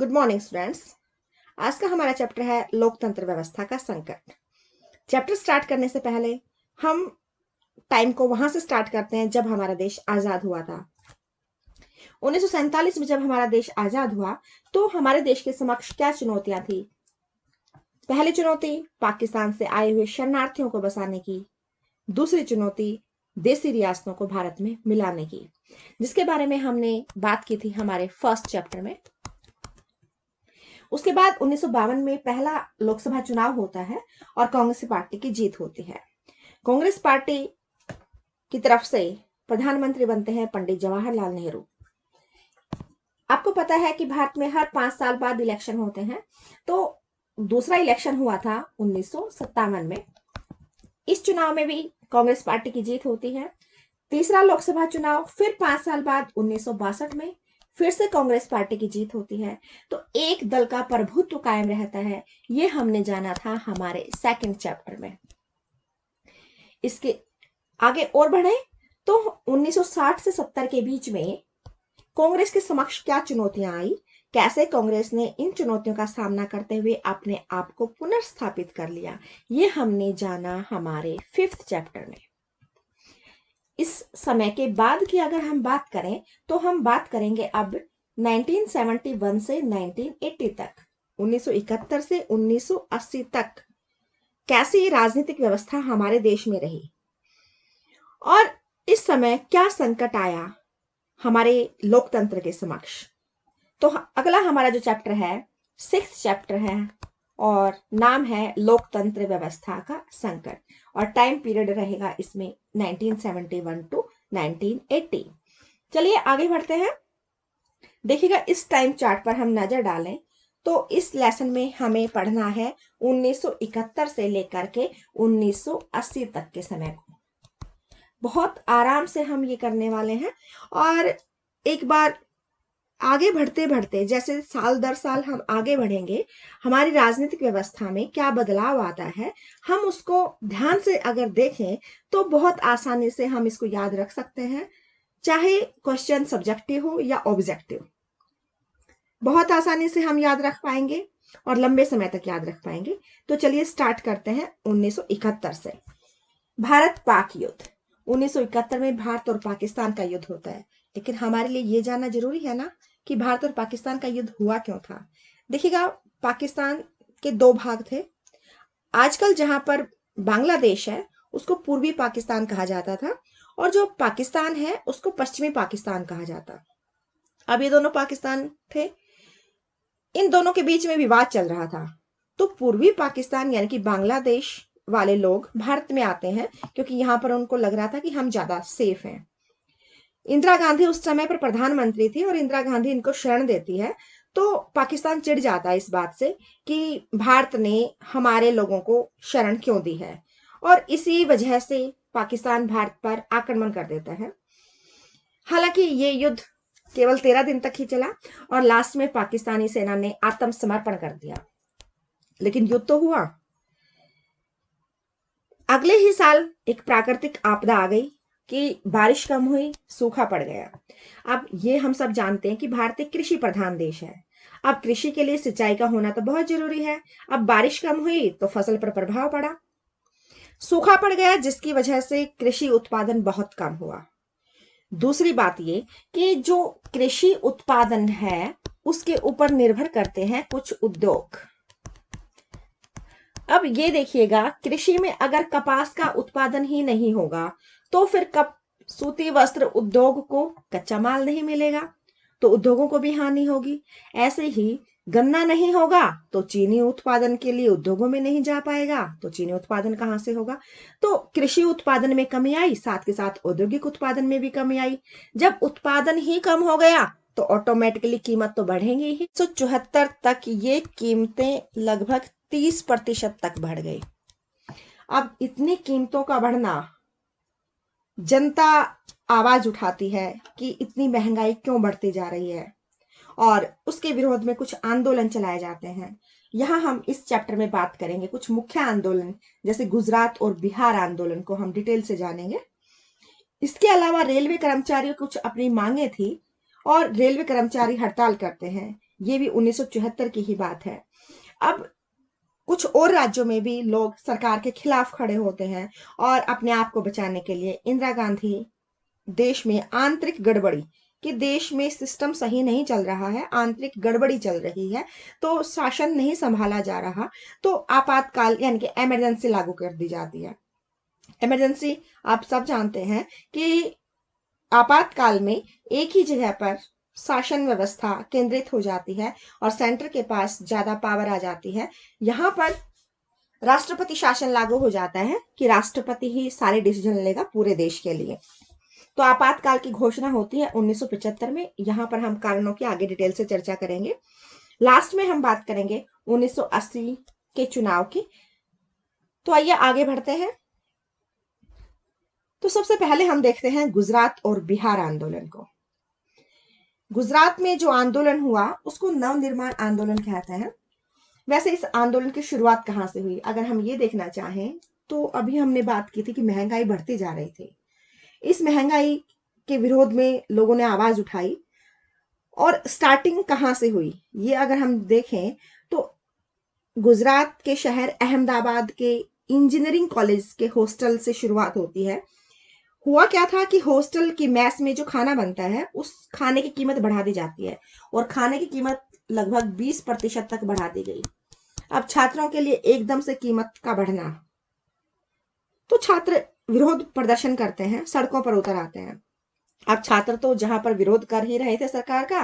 Good morning students. आज का हमारा चैप्टर है लोकतंत्र व्यवस्था का संकट। चैप्टर स्टार्ट करने से पहले हम टाइम को वहां से स्टार्ट करते हैं जब हमारा देश आजाद हुआ था। 1947 में जब हमारा देश आजाद हुआ तो हमारे देश के समक्ष क्या चुनौतियां थी। पहली चुनौती पाकिस्तान से आए हुए शरणार्थियों को बसाने की। दूसरी चुनौती देसी रियासतों को भारत में मिलाने की, जिसके बारे में हमने बात की थी हमारे फर्स्ट चैप्टर में। उसके बाद 1952 में पहला लोकसभा चुनाव होता है और कांग्रेस पार्टी की जीत होती है। कांग्रेस पार्टी की तरफ से प्रधानमंत्री बनते हैं पंडित जवाहरलाल नेहरू। आपको पता है कि भारत में हर 5 साल बाद इलेक्शन होते हैं, तो दूसरा इलेक्शन हुआ था 1957 में। इस चुनाव में भी कांग्रेस पार्टी की जीत होती है। तीसरा लोकसभा चुनाव फिर 5 साल बाद 1962 में फिर से कांग्रेस पार्टी की जीत होती है। तो एक दल का प्रभुत्व कायम रहता है। ये हमने जाना था हमारे सेकंड चैप्टर में। इसके आगे और बढ़े तो 1960 से 70 के बीच में कांग्रेस के समक्ष क्या चुनौतियां आई, कैसे कांग्रेस ने इन चुनौतियों का सामना करते हुए अपने आप को पुनर्स्थापित कर लिया, ये हमने जाना हमारे 5th चैप्टर में। इस समय के बाद की अगर हम बात करें तो हम बात करेंगे अब 1971 से 1980 तक, 1971 से 1980 तक कैसी राजनीतिक व्यवस्था हमारे देश में रही और इस समय क्या संकट आया हमारे लोकतंत्र के समक्ष। तो अगला हमारा जो चैप्टर है 6th चैप्टर है और नाम है लोकतंत्र व्यवस्था का संकट, और टाइम पीरियड रहेगा इसमें 1971 टू 1980। चलिए आगे बढ़ते हैं। देखिएगा इस टाइम चार्ट पर हम नजर डालें तो इस लेसन में हमें पढ़ना है 1971 से लेकर के 1980 तक के समय को। बहुत आराम से हम ये करने वाले हैं और एक बार आगे बढ़ते बढ़ते जैसे साल दर साल हम आगे बढ़ेंगे, हमारी राजनीतिक व्यवस्था में क्या बदलाव आता है हम उसको ध्यान से अगर देखें तो बहुत आसानी से हम इसको याद रख सकते हैं। चाहे क्वेश्चन सब्जेक्टिव हो या ऑब्जेक्टिव, बहुत आसानी से हम याद रख पाएंगे और लंबे समय तक याद रख पाएंगे। तो चलिए स्टार्ट करते हैं 1971 से। भारत पाक युद्ध। 1971 में भारत और पाकिस्तान का युद्ध होता है, लेकिन हमारे लिए ये जानना जरूरी है ना कि भारत और पाकिस्तान का युद्ध हुआ क्यों था। देखिएगा पाकिस्तान के दो भाग थे। आजकल जहां पर बांग्लादेश है उसको पूर्वी पाकिस्तान कहा जाता था और जो पाकिस्तान है उसको पश्चिमी पाकिस्तान कहा जाता। अब ये दोनों पाकिस्तान थे, इन दोनों के बीच में विवाद चल रहा था। तो पूर्वी पाकिस्तान यानी कि बांग्लादेश वाले लोग भारत में आते हैं क्योंकि यहां पर उनको लग रहा था कि हम ज्यादा सेफ हैं। इंदिरा गांधी उस समय पर प्रधानमंत्री थी और इंदिरा गांधी इनको शरण देती है। तो पाकिस्तान चिढ़ जाता है इस बात से कि भारत ने हमारे लोगों को शरण क्यों दी है, और इसी वजह से पाकिस्तान भारत पर आक्रमण कर देता है। हालांकि ये युद्ध केवल 13 दिन तक ही चला और लास्ट में पाकिस्तानी सेना ने आत्मसमर्पण कर दिया, लेकिन युद्ध तो हुआ। अगले ही साल एक प्राकृतिक आपदा आ गई कि बारिश कम हुई, सूखा पड़ गया। अब ये हम सब जानते हैं कि भारत एक कृषि प्रधान देश है। अब कृषि के लिए सिंचाई का होना तो बहुत जरूरी है। अब बारिश कम हुई तो फसल पर प्रभाव पड़ा, सूखा पड़ गया, जिसकी वजह से कृषि उत्पादन बहुत कम हुआ। दूसरी बात ये कि जो कृषि उत्पादन है उसके ऊपर निर्भर करते हैं कुछ उद्योग। अब ये देखिएगा कृषि में अगर कपास का उत्पादन ही नहीं होगा तो फिर कप सूती वस्त्र उद्योग को कच्चा माल नहीं मिलेगा तो उद्योगों को भी हानि होगी। ऐसे ही गन्ना नहीं होगा तो चीनी उत्पादन के लिए उद्योगों में नहीं जा पाएगा, तो चीनी उत्पादन कहां से होगा। तो कृषि उत्पादन में कमी आई, साथ के साथ औद्योगिक उत्पादन में भी कमी आई। जब उत्पादन ही कम हो गया तो ऑटोमेटिकली कीमत तो बढ़ेगी ही। 1974 तक ये कीमतें लगभग 30% तक बढ़ गई। अब इतनी कीमतों का बढ़ना, जनता आवाज उठाती है कि इतनी महंगाई क्यों बढ़ती जा रही है और उसके विरोध में कुछ आंदोलन चलाए जाते हैं। यहां हम इस चैप्टर में बात करेंगे कुछ मुख्य आंदोलन, जैसे गुजरात और बिहार आंदोलन को हम डिटेल से जानेंगे। इसके अलावा रेलवे कर्मचारियों कुछ अपनी मांगे थी और रेलवे कर्मचारी हड़ताल करते हैं। ये भी 1974 की ही बात है। अब कुछ और राज्यों में भी लोग सरकार के खिलाफ खड़े होते हैं और अपने आप को बचाने के लिए इंदिरा गांधी देश में आंतरिक गड़बड़ी कि देश में सिस्टम सही नहीं चल रहा है, आंतरिक गड़बड़ी चल रही है, तो शासन नहीं संभाला जा रहा, तो आपातकाल यानी कि इमरजेंसी लागू कर दी जाती है। इमरजेंसी आप सब जानते हैं कि आपातकाल में एक ही जगह पर शासन व्यवस्था केंद्रित हो जाती है और सेंटर के पास ज्यादा पावर आ जाती है। यहाँ पर राष्ट्रपति शासन लागू हो जाता है कि राष्ट्रपति ही सारे डिसीजन लेगा पूरे देश के लिए। तो आपातकाल की घोषणा होती है 1975 में। यहां पर हम कारणों की आगे डिटेल से चर्चा करेंगे। लास्ट में हम बात करेंगे 1980 के चुनाव की। तो आइए आगे बढ़ते हैं। तो सबसे पहले हम देखते हैं गुजरात और बिहार आंदोलन को। गुजरात में जो आंदोलन हुआ उसको नवनिर्माण आंदोलन कहते हैं। वैसे इस आंदोलन की शुरुआत कहां से हुई, अगर हम ये देखना चाहें तो अभी हमने बात की थी कि महंगाई बढ़ती जा रही थी। इस महंगाई के विरोध में लोगों ने आवाज उठाई और स्टार्टिंग कहां से हुई ये अगर हम देखें तो गुजरात के शहर अहमदाबाद के इंजीनियरिंग कॉलेज के हॉस्टल से शुरुआत होती है। हुआ क्या था कि हॉस्टल की मेस में जो खाना बनता है उस खाने की कीमत बढ़ा दी जाती है और खाने की कीमत लगभग 20% तक बढ़ा दी गई। अब छात्रों के लिए एकदम से कीमत का बढ़ना, तो छात्र विरोध प्रदर्शन करते हैं, सड़कों पर उतर आते हैं। अब छात्र तो जहां पर विरोध कर ही रहे थे सरकार का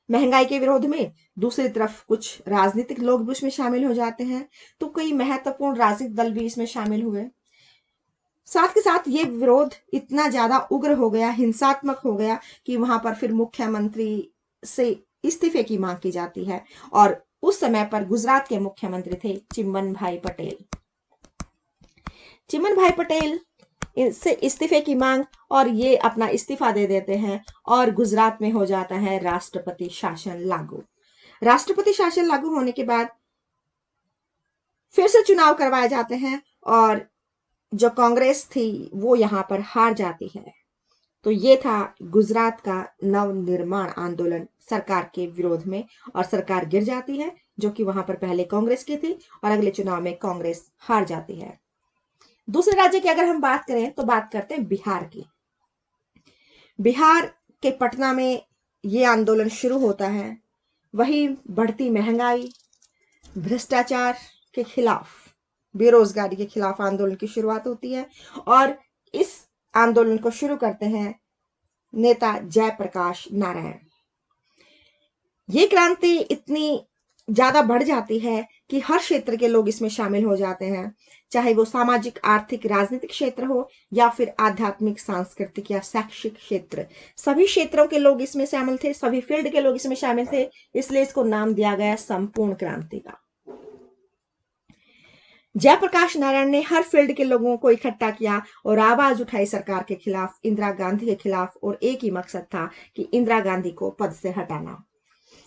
महंगाई के विरोध में, दूसरी तरफ कुछ राजनीतिक लोग भी उसमें शामिल हो जाते हैं। तो कई महत्वपूर्ण राजनीतिक दल भी इसमें शामिल हुए। साथ के साथ ये विरोध इतना ज्यादा उग्र हो गया, हिंसात्मक हो गया कि वहां पर फिर मुख्यमंत्री से इस्तीफे की मांग की जाती है। और उस समय पर गुजरात के मुख्यमंत्री थे चिमन भाई पटेल। चिमन भाई पटेल से इस्तीफे की मांग और ये अपना इस्तीफा दे देते हैं और गुजरात में हो जाता है राष्ट्रपति शासन लागू। राष्ट्रपति शासन लागू होने के बाद फिर से चुनाव करवाए जाते हैं और जो कांग्रेस थी वो यहां पर हार जाती है। तो ये था गुजरात का नवनिर्माण आंदोलन सरकार के विरोध में, और सरकार गिर जाती है जो कि वहां पर पहले कांग्रेस की थी और अगले चुनाव में कांग्रेस हार जाती है। दूसरे राज्य की अगर हम बात करें तो बात करते हैं बिहार की। बिहार के पटना में ये आंदोलन शुरू होता है। वही बढ़ती महंगाई, भ्रष्टाचार के खिलाफ, बेरोजगारी के खिलाफ आंदोलन की शुरुआत होती है और इस आंदोलन को शुरू करते हैं नेता जयप्रकाश नारायण। ये क्रांति इतनी ज्यादा बढ़ जाती है कि हर क्षेत्र के लोग इसमें शामिल हो जाते हैं, चाहे वो सामाजिक, आर्थिक, राजनीतिक क्षेत्र हो या फिर आध्यात्मिक, सांस्कृतिक या शैक्षिक क्षेत्र। सभी क्षेत्रों के लोग इसमें शामिल थे, सभी फील्ड के लोग इसमें शामिल थे, इसलिए इसको नाम दिया गया संपूर्ण क्रांति का। जयप्रकाश नारायण ने हर फील्ड के लोगों को इकट्ठा किया और आवाज उठाई सरकार के खिलाफ, इंदिरा गांधी के खिलाफ, और एक ही मकसद था कि इंदिरा गांधी को पद से हटाना।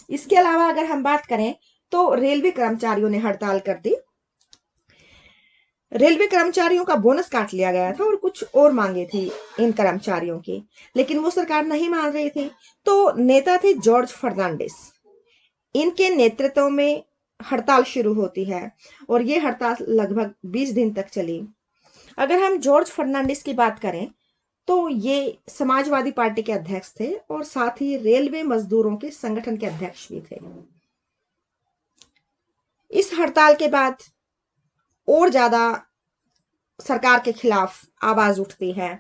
इसके अलावा अगर हम बात करें तो रेलवे कर्मचारियों ने हड़ताल कर दी। रेलवे कर्मचारियों का बोनस काट लिया गया था और कुछ और मांगे थी इन कर्मचारियों की, लेकिन वो सरकार नहीं मान रही थी। तो नेता थे जॉर्ज फर्नांडिस, इनके नेतृत्व में हड़ताल शुरू होती है और ये हड़ताल लगभग 20 दिन तक चली। अगर हम जॉर्ज फर्नांडिस की बात करें तो ये समाजवादी पार्टी के अध्यक्ष थे और साथ ही रेलवे मजदूरों के संगठन के अध्यक्ष भी थे। इस हड़ताल के बाद और ज्यादा सरकार के खिलाफ आवाज उठती है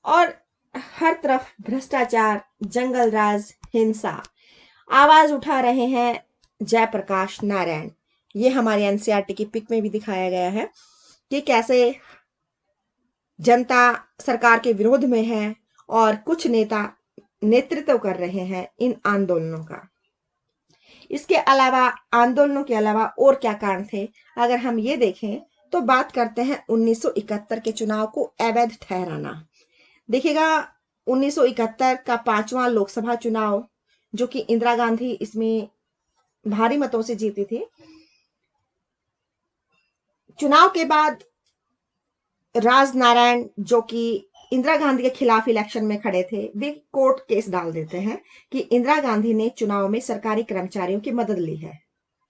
और हर तरफ भ्रष्टाचार, जंगल राज, हिंसा। आवाज उठा रहे हैं जयप्रकाश नारायण। ये हमारे एनसीईआरटी की पिक में भी दिखाया गया है कि कैसे जनता सरकार के विरोध में है और कुछ नेता नेतृत्व कर रहे हैं इन आंदोलनों का। इसके अलावा, आंदोलनों के अलावा और क्या कारण थे, अगर हम ये देखें तो बात करते हैं 1971 के चुनाव को अवैध ठहराना। देखिएगा, 1971 का 5वां लोकसभा चुनाव जो कि इंदिरा गांधी इसमें भारी मतों से जीती थी। चुनाव के बाद राज नारायण जो कि इंदिरा गांधी के खिलाफ इलेक्शन में खड़े थे, वे कोर्ट केस डाल देते हैं कि इंदिरा गांधी ने चुनाव में सरकारी कर्मचारियों की मदद ली है,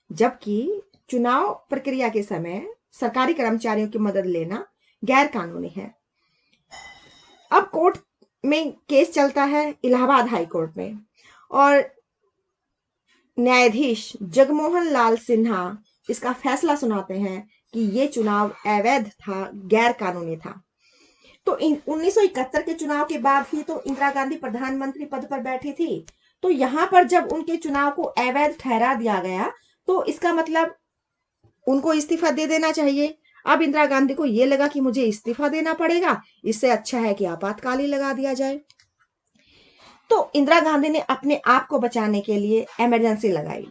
जबकि चुनाव प्रक्रिया के समय सरकारी कर्मचारियों की मदद लेना गैर कानूनी है। अब कोर्ट में केस चलता है इलाहाबाद हाई कोर्ट में, और न्यायाधीश जगमोहन लाल सिन्हा इसका फैसला सुनाते हैं कि ये चुनाव अवैध था, गैर कानूनी था। तो 1971 के चुनाव के बाद ही तो इंदिरा गांधी प्रधानमंत्री पद पर बैठी थी। तो यहां पर जब उनके चुनाव को अवैध ठहरा दिया गया, तो इसका मतलब उनको इस्तीफा दे देना चाहिए। अब इंदिरा गांधी को यह लगा कि मुझे इस्तीफा देना पड़ेगा, इससे अच्छा है कि आपातकाल ही लगा दिया जाए। तो इंदिरा गांधी ने अपने आप को बचाने के लिए इमरजेंसी लगाई।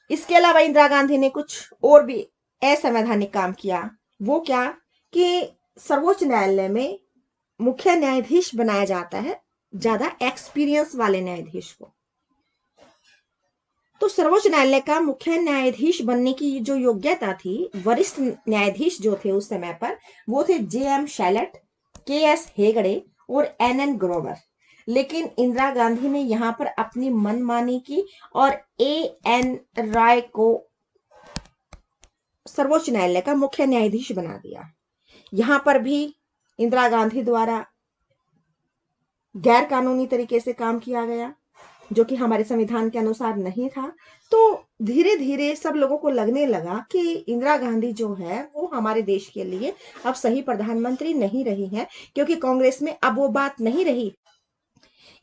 इसके अलावा इंदिरा गांधी ने कुछ और भी असंवैधानिक काम किया। वो क्या कि सर्वोच्च न्यायालय में मुख्य न्यायाधीश बनाया जाता है ज्यादा एक्सपीरियंस वाले न्यायाधीश को। तो सर्वोच्च न्यायालय का मुख्य न्यायाधीश बनने की जो योग्यता थी, वरिष्ठ न्यायाधीश जो थे उस समय पर, वो थे JM शैलट, KS हेगड़े और NN ग्रोवर। लेकिन इंदिरा गांधी ने यहां पर अपनी मनमानी की और AN राय को सर्वोच्च न्यायालय का मुख्य न्यायाधीश बना दिया। यहां पर भी इंदिरा गांधी द्वारा गैर कानूनी तरीके से काम किया गया, जो कि हमारे संविधान के अनुसार नहीं था। तो धीरे धीरे सब लोगों को लगने लगा कि इंदिरा गांधी जो है वो हमारे देश के लिए अब सही प्रधानमंत्री नहीं रही है, क्योंकि कांग्रेस में अब वो बात नहीं रही।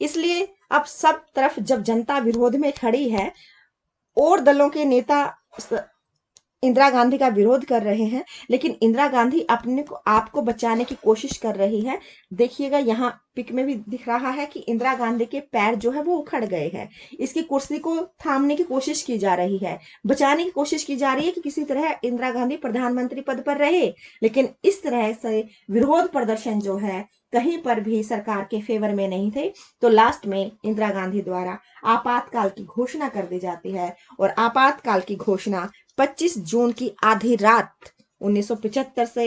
इसलिए अब सब तरफ जब जनता विरोध में खड़ी है और दलों के नेता इंदिरा गांधी का विरोध कर रहे हैं, लेकिन इंदिरा गांधी अपने को आपको बचाने की कोशिश कर रही है। देखिएगा यहाँ पिक में भी दिख रहा है कि इंदिरा गांधी के पैर जो है वो उखड़ गए हैं। इसकी कुर्सी को थामने की कोशिश की जा रही है, बचाने की कोशिश की जा रही है कि किसी तरह इंदिरा गांधी प्रधानमंत्री पद पर रहे। लेकिन इस तरह से विरोध प्रदर्शन जो है कहीं पर भी सरकार के फेवर में नहीं थे। तो लास्ट में इंदिरा गांधी द्वारा आपातकाल की घोषणा कर दी जाती है, और आपातकाल की घोषणा 25 जून की आधी रात 1975 से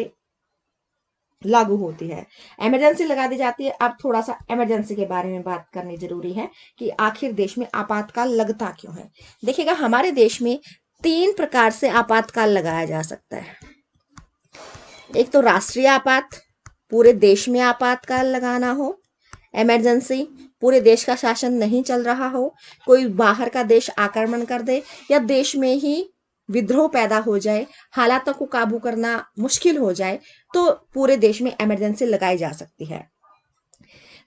लागू होती है। इमरजेंसी लगा दी जाती है। अब थोड़ा सा इमरजेंसी के बारे में बात करनी जरूरी है कि आखिर देश में आपातकाल लगता क्यों है। देखिएगा, हमारे देश में 3 प्रकार से आपातकाल लगाया जा सकता है। एक तो राष्ट्रीय आपात, पूरे देश में आपातकाल लगाना हो। इमरजेंसी, पूरे देश का शासन नहीं चल रहा हो, कोई बाहर का देश आक्रमण कर दे या देश में ही विद्रोह पैदा हो जाए, हालातों को काबू करना मुश्किल हो जाए, तो पूरे देश में इमरजेंसी लगाई जा सकती है।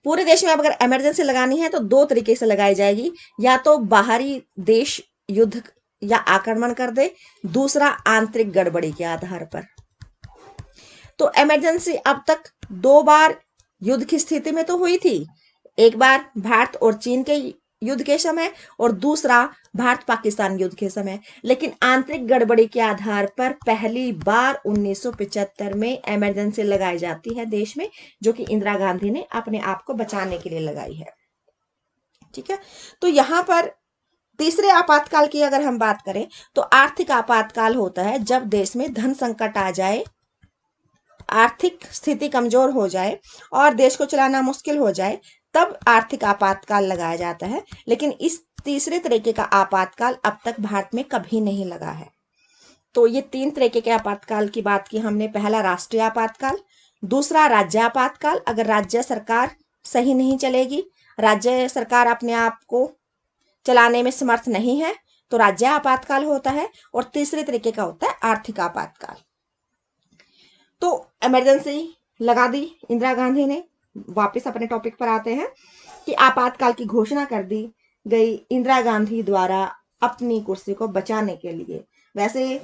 पूरे देश में अब अगर इमरजेंसी लगानी है तो 2 तरीके से लगाई जाएगी। या तो बाहरी देश युद्ध या आक्रमण कर दे, दूसरा आंतरिक गड़बड़ी के आधार पर। तो इमरजेंसी अब तक 2 बार युद्ध की स्थिति में तो हुई थी। एक बार भारत और चीन के युद्ध के समय और दूसरा भारत पाकिस्तान युद्ध के समय। लेकिन आंतरिक गड़बड़ी के आधार पर पहली बार 1975 में इमरजेंसी लगाई जाती है देश में, जो कि इंदिरा गांधी ने अपने आप को बचाने के लिए लगाई है। ठीक है, तो यहां पर तीसरे आपातकाल की अगर हम बात करें तो आर्थिक आपातकाल होता है जब देश में धन संकट आ जाए, आर्थिक स्थिति कमजोर हो जाए और देश को चलाना मुश्किल हो जाए, तब आर्थिक आपातकाल लगाया जाता है। लेकिन इस तीसरे तरीके का आपातकाल अब तक भारत में कभी नहीं लगा है। तो ये 3 तरीके के आपातकाल की बात की हमने। पहला राष्ट्रीय आपातकाल, दूसरा राज्य आपातकाल, अगर राज्य सरकार सही नहीं चलेगी, राज्य सरकार अपने आप को चलाने में समर्थ नहीं है, तो राज्य आपातकाल होता है। और तीसरे तरीके का होता है आर्थिक आपातकाल। तो इमरजेंसी लगा दी इंदिरा गांधी ने। वापस अपने टॉपिक पर आते हैं कि आपातकाल की घोषणा कर दी गई इंदिरा गांधी द्वारा अपनी कुर्सी को बचाने के लिए। वैसे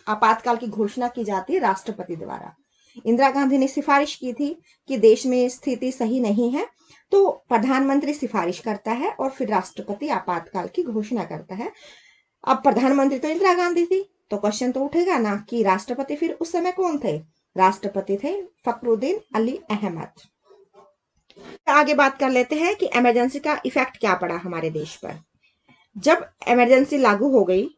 आपातकाल की घोषणा की जाती है राष्ट्रपति द्वारा। इंदिरा गांधी ने सिफारिश की थी कि देश में स्थिति सही नहीं है, तो प्रधानमंत्री सिफारिश करता है और फिर राष्ट्रपति आपातकाल की घोषणा करता है। अब प्रधानमंत्री तो इंदिरा गांधी थी, तो क्वेश्चन तो उठेगा ना कि राष्ट्रपति फिर उस समय कौन थे। राष्ट्रपति थे फखरुद्दीन अली अहमद। आगे बात कर लेते हैं कि इमरजेंसी का इफेक्ट क्या पड़ा हमारे देश पर। जब इमरजेंसी लागू हो गई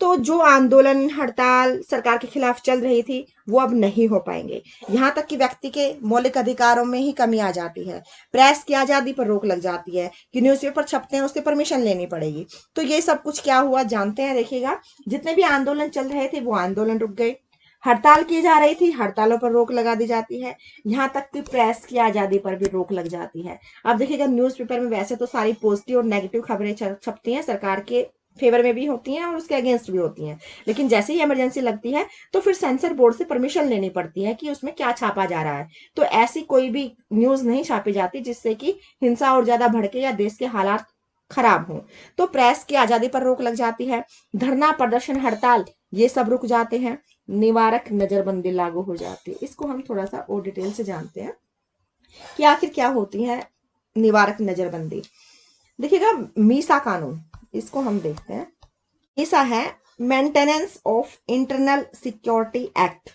तो जो आंदोलन हड़ताल सरकार के खिलाफ चल रही थी वो अब नहीं हो पाएंगे। यहां तक कि व्यक्ति के मौलिक अधिकारों में ही कमी आ जाती है। प्रेस की आजादी पर रोक लग जाती है कि न्यूज़पेपर छपते हैं उसकी परमिशन लेनी पड़ेगी। तो ये सब कुछ क्या हुआ जानते हैं, देखिएगा। जितने भी आंदोलन चल रहे थे वो आंदोलन रुक गए, हड़ताल की जा रही थी, हड़तालों पर रोक लगा दी जाती है, यहाँ तक कि प्रेस की आजादी पर भी रोक लग जाती है। अब देखिएगा न्यूज़पेपर में वैसे तो सारी पॉजिटिव और नेगेटिव खबरें छपती हैं, सरकार के फेवर में भी होती हैं और उसके अगेंस्ट भी होती हैं, लेकिन जैसे ही इमरजेंसी लगती है तो फिर सेंसर बोर्ड से परमिशन लेनी पड़ती है कि उसमें क्या छापा जा रहा है। तो ऐसी कोई भी न्यूज नहीं छापी जाती जिससे कि हिंसा और ज्यादा भड़के या देश के हालात खराब हो। तो प्रेस की आजादी पर रोक लग जाती है, धरना प्रदर्शन हड़ताल ये सब रुक जाते हैं, निवारक नजरबंदी लागू हो जाती है। इसको हम थोड़ा सा और डिटेल से जानते हैं कि आखिर क्या होती है निवारक नजरबंदी। देखिएगा मीसा कानून, इसको हम देखते हैं। मीसा है maintenance of internal security act,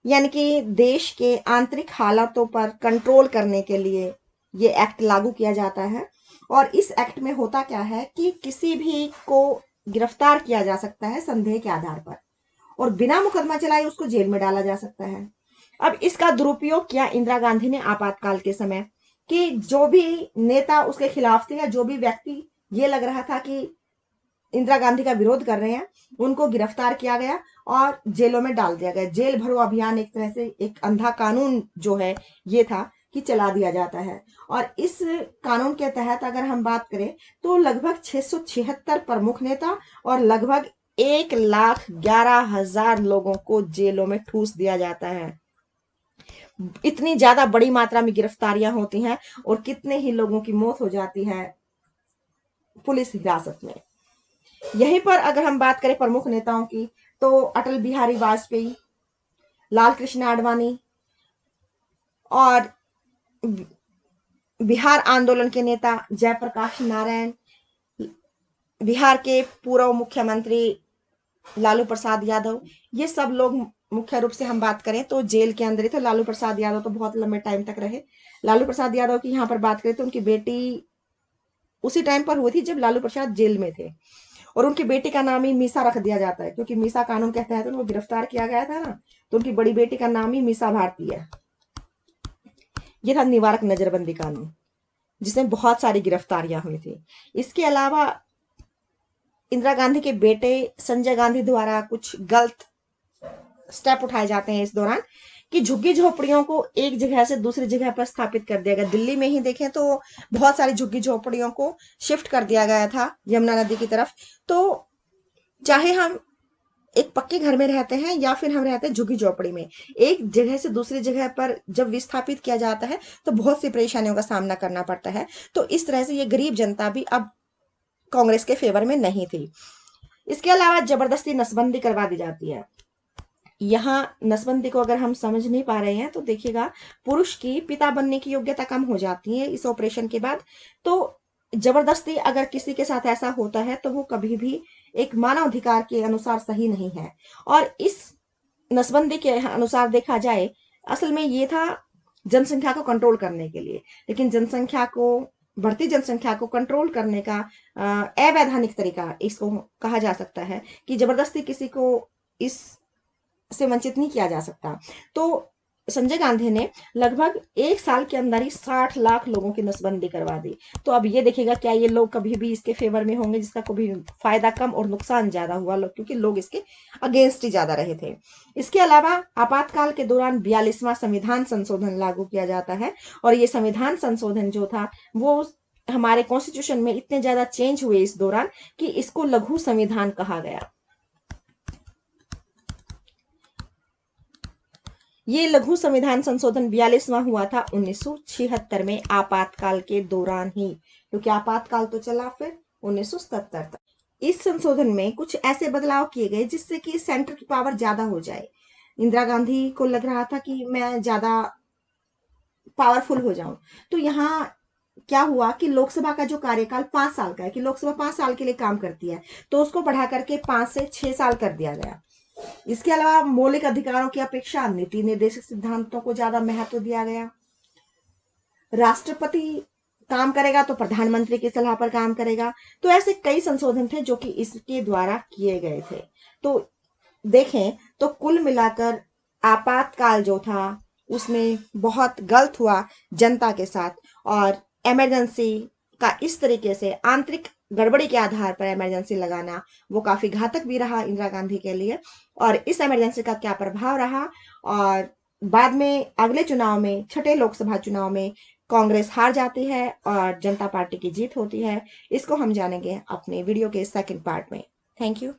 यानी कि देश के आंतरिक हालातों पर कंट्रोल करने के लिए ये एक्ट लागू किया जाता है। और इस एक्ट में होता क्या है कि किसी भी को गिरफ्तार किया जा सकता है संदेह के आधार पर, और बिना मुकदमा चलाए उसको जेल में डाला जा सकता है। अब इसका दुरुपयोग किया इंदिरा गांधी ने आपातकाल के समय, कि जो भी नेता उसके खिलाफ थे या जो भी व्यक्ति ये लग रहा था कि इंदिरा गांधी का विरोध कर रहे हैं, उनको गिरफ्तार किया गया और जेलों में डाल दिया गया। जेल भरो अभियान एक तरह से एक अंधा कानून जो है ये था कि चला दिया जाता है। और इस कानून के तहत अगर हम बात करें तो लगभग 676 प्रमुख नेता और लगभग 1,11,000 लोगों को जेलों में ठूस दिया जाता है। इतनी ज्यादा बड़ी मात्रा में गिरफ्तारियां होती हैं और कितने ही लोगों की मौत हो जाती है पुलिस हिरासत में। यहीं पर अगर हम बात करें प्रमुख नेताओं की तो अटल बिहारी वाजपेयी, लाल कृष्ण आडवाणी और बिहार आंदोलन के नेता जयप्रकाश नारायण, बिहार के पूर्व मुख्यमंत्री लालू प्रसाद यादव, ये सब लोग मुख्य रूप से हम बात करें तो जेल के अंदर ही थे। लालू प्रसाद यादव तो बहुत लंबे टाइम तक रहे। लालू प्रसाद यादव की यहाँ पर बात करें तो उनकी बेटी उसी टाइम पर हुई थी जब लालू प्रसाद जेल में थे, और उनकी बेटी का नाम ही मीसा रख दिया जाता है क्योंकि मीसा कानून के तहत उनको गिरफ्तार किया गया था ना, तो उनकी बड़ी बेटी का नाम ही मीसा भारती है। ये था निवारक नजरबंदी कानून जिसमें बहुत सारी गिरफ्तारियां हुई थी। इसके अलावा इंदिरा गांधी के बेटे संजय गांधी द्वारा कुछ गलत स्टेप उठाए जाते हैं इस दौरान, कि झुग्गी झोपड़ियों को एक जगह से दूसरी जगह पर स्थापित कर दिया गया। दिल्ली में ही देखें तो बहुत सारी झुग्गी झोपड़ियों को शिफ्ट कर दिया गया था यमुना नदी की तरफ। तो चाहे हम एक पक्के घर में रहते हैं या फिर हम रहते हैं झुग्गी झोपड़ी में, एक जगह से दूसरी जगह पर जब विस्थापित किया जाता है तो बहुत सी परेशानियों का सामना करना पड़ता है। तो इस तरह से ये गरीब जनता भी अब कांग्रेस के फेवर में नहीं थी। इसके अलावा जबरदस्ती नसबंदी करवा दी जाती है। यहाँ नसबंदी को अगर हम समझ नहीं पा रहे हैं तो देखिएगा, पुरुष की पिता बनने की योग्यता कम हो जाती है इस ऑपरेशन के बाद। तो जबरदस्ती अगर किसी के साथ ऐसा होता है तो वो कभी भी एक मानव अधिकार के अनुसार सही नहीं है। और इस नसबंदी के अनुसार देखा जाए, असल में ये था जनसंख्या को कंट्रोल करने के लिए, लेकिन बढ़ती जनसंख्या को कंट्रोल करने का अवैधानिक तरीका इसको कहा जा सकता है, कि जबरदस्ती किसी को इस से वंचित नहीं किया जा सकता। तो संजय गांधी ने लगभग एक साल के अंदर ही 60 लाख लोगों की नसबंदी करवा दी। तो अब ये देखिएगा क्या ये लोग कभी भी इसके फेवर में होंगे, जिसका कभी फायदा कम और नुकसान ज्यादा हुआ लोग, क्योंकि लोग इसके अगेंस्ट ही ज्यादा रहे थे। इसके अलावा आपातकाल के दौरान 42वां संविधान संशोधन लागू किया जाता है, और ये संविधान संशोधन जो था वो हमारे कॉन्स्टिट्यूशन में इतने ज्यादा चेंज हुए इस दौरान कि इसको लघु संविधान कहा गया। ये लघु संविधान संशोधन 42वां हुआ था 1976 में, आपातकाल के दौरान ही, क्योंकि आपातकाल तो चला फिर 1977 तक। इस संशोधन में कुछ ऐसे बदलाव किए गए जिससे कि सेंटर की पावर ज्यादा हो जाए। इंदिरा गांधी को लग रहा था कि मैं ज्यादा पावरफुल हो जाऊं, तो यहाँ क्या हुआ कि लोकसभा का जो कार्यकाल 5 साल का है, कि लोकसभा 5 साल के लिए काम करती है, तो उसको बढ़ा करके 5 से 6 साल कर दिया गया। इसके अलावा मौलिक अधिकारों की अपेक्षा नीति निर्देशक सिद्धांतों को ज्यादा महत्व दिया गया। राष्ट्रपति काम करेगा तो प्रधानमंत्री की सलाह पर काम करेगा। तो ऐसे कई संशोधन थे जो कि इसके द्वारा किए गए थे। तो देखें तो कुल मिलाकर आपातकाल जो था उसमें बहुत गलत हुआ जनता के साथ, और इमरजेंसी का इस तरीके से आंतरिक गड़बड़ी के आधार पर इमरजेंसी लगाना वो काफी घातक भी रहा इंदिरा गांधी के लिए। और इस इमरजेंसी का क्या प्रभाव रहा, और बाद में अगले चुनाव में, छठे लोकसभा चुनाव में कांग्रेस हार जाती है और जनता पार्टी की जीत होती है, इसको हम जानेंगे अपने वीडियो के सेकंड पार्ट में। Thank you.